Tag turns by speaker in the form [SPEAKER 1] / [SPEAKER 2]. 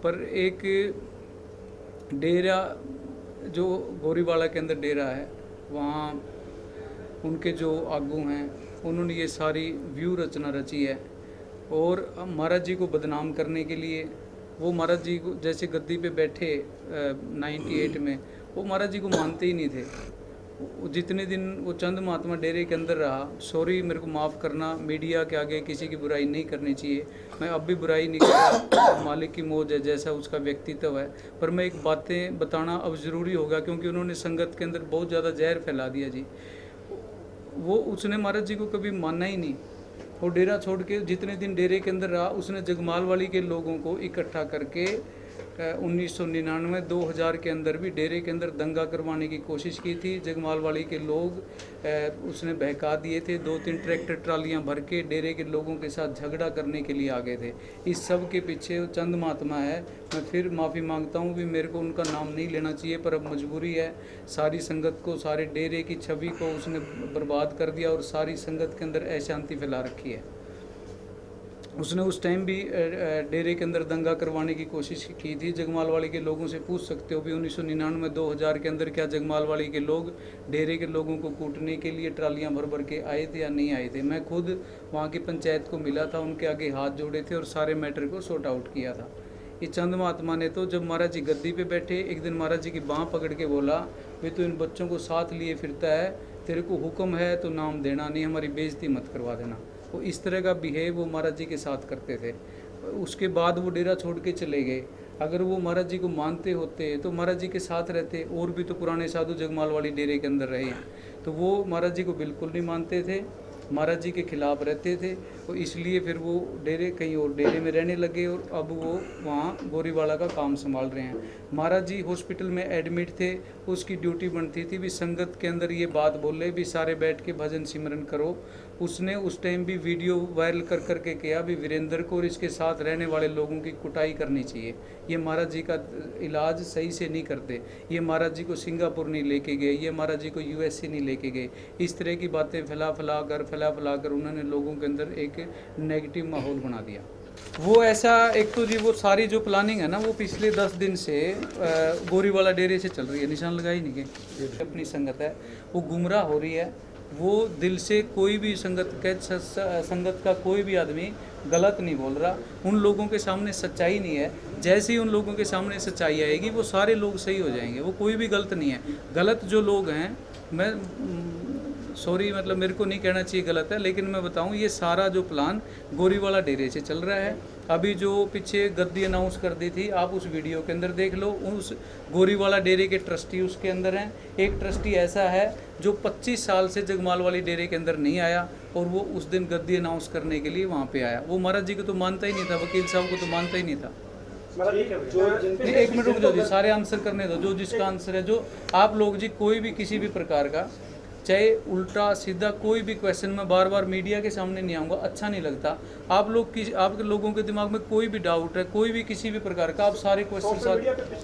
[SPEAKER 1] पर एक डेरा जो गोरीवाला के अंदर डेरा है, वहाँ उनके जो आगू हैं उन्होंने ये सारी व्यू रचना रची है। और महाराज जी को बदनाम करने के लिए वो महाराज जी को जैसे गद्दी पे बैठे 98 में, वो महाराज जी को मानते ही नहीं थे। जितने दिन वो चंद महात्मा डेरे के अंदर रहा, सॉरी मेरे को माफ़ करना, मीडिया के आगे किसी की बुराई नहीं करनी चाहिए, मैं अब भी बुराई नहीं कर रहा, मालिक की मौज है, जैसा उसका व्यक्तित्व है। पर मैं एक बातें बताना अब ज़रूरी होगा, क्योंकि उन्होंने संगत के अंदर बहुत ज़्यादा जहर फैला दिया जी। वो उसने महाराज जी को कभी माना ही नहीं। वो डेरा छोड़ के जितने दिन डेरे के अंदर रहा, उसने जगमालवाड़ी के लोगों को इकट्ठा करके 1999 2000 के अंदर भी डेरे के अंदर दंगा करवाने की कोशिश की थी। जगमालवाड़ी के लोग उसने बहका दिए थे। 2-3 ट्रैक्टर ट्रालियां भर के डेरे के लोगों के साथ झगड़ा करने के लिए आ गए थे। इस सब के पीछे चंद महात्मा है। मैं फिर माफ़ी मांगता हूं भी मेरे को उनका नाम नहीं लेना चाहिए, पर अब मजबूरी है। सारी संगत को, सारे डेरे की छवि को उसने बर्बाद कर दिया और सारी संगत के अंदर अशांति फैला रखी है। उसने उस टाइम भी डेरे के अंदर दंगा करवाने की कोशिश की थी। जगमालवाड़ी के लोगों से पूछ सकते हो भी 1999 2000 के अंदर क्या जगमालवाड़ी के लोग डेरे के लोगों को कूटने के लिए ट्रालियां भर भर के आए थे या नहीं आए थे। मैं खुद वहाँ की पंचायत को मिला था, उनके आगे हाथ जोड़े थे और सारे मैटर को सॉर्ट आउट किया था। ये चंद महात्मा ने तो जब महाराज जी गद्दी पे बैठे, एक दिन महाराज जी की बाँह पकड़ के बोला, वे तो इन बच्चों को साथ लिए फिरता है, तेरे को हुक्म है तो नाम देना, नहीं हमारी बेइज्जती मत करवा देना। वो इस तरह का बिहेव वो महाराज जी के साथ करते थे। उसके बाद वो डेरा छोड़ के चले गए। अगर वो महाराज जी को मानते होते तो महाराज जी के साथ रहते। और भी तो पुराने साधु जगमालवाड़ी डेरे के अंदर रहे हैं, तो वो महाराज जी को बिल्कुल नहीं मानते थे, महाराज जी के खिलाफ रहते थे। तो इसलिए फिर वो डेरे कहीं और डेरे में रहने लगे और अब वो वहाँ गोरीवाला का काम संभाल रहे हैं। महाराज जी हॉस्पिटल में एडमिट थे, उसकी ड्यूटी बनती थी भी संगत के अंदर ये बात बोले भी सारे बैठ के भजन सिमरन करो। उसने उस टाइम भी वीडियो वायरल कर करके किया भी वीरेंद्र को और इसके साथ रहने वाले लोगों की कुटाई करनी चाहिए। ये महाराज जी का इलाज सही से नहीं करते, ये महाराज जी को सिंगापुर नहीं लेके गए, ये महाराज जी को USA नहीं लेके गए। इस तरह की बातें फैला फैला कर उन्होंने लोगों के अंदर एक नेगेटिव माहौल बना दिया। वो ऐसा एक तो जी वो सारी जो प्लानिंग है ना, वो पिछले 10 दिन से गोरीवाला डेरे से चल रही है। निशान लगाई नहीं के अपनी संगत है, वो गुमराह हो रही है। वो दिल से कोई भी संगत का कोई भी आदमी गलत नहीं बोल रहा। उन लोगों के सामने सच्चाई नहीं है, जैसे ही उन लोगों के सामने सच्चाई आएगी वो सारे लोग सही हो जाएंगे। वो कोई भी गलत नहीं है। गलत जो लोग हैं, मैं सॉरी मतलब मेरे को नहीं कहना चाहिए गलत है, लेकिन मैं बताऊं ये सारा जो प्लान गोरीवाला डेरे से चल रहा है। अभी जो पीछे गद्दी अनाउंस कर दी थी, आप उस वीडियो के अंदर देख लो। उस गोरीवाला डेरे के ट्रस्टी उसके अंदर हैं। एक ट्रस्टी ऐसा है जो 25 साल से जगमालवाड़ी डेरे के अंदर नहीं आया और वो उस दिन गद्दी अनाउंस करने के लिए वहाँ पे आया। वो महाराज जी को तो मानता ही नहीं था, वकील साहब को तो मानता ही नहीं था। नहीं, एक मिनट रुक जाओ जी, सारे आंसर करने दो। जो जिसका आंसर है, जो आप लोग जी कोई भी किसी भी प्रकार का, चाहे उल्टा सीधा कोई भी क्वेश्चन में बार बार मीडिया के सामने नहीं आऊँगा, अच्छा नहीं लगता। आप लोग आपके लोगों के दिमाग में कोई भी डाउट है, कोई भी किसी भी प्रकार का, आप सारे क्वेश्चन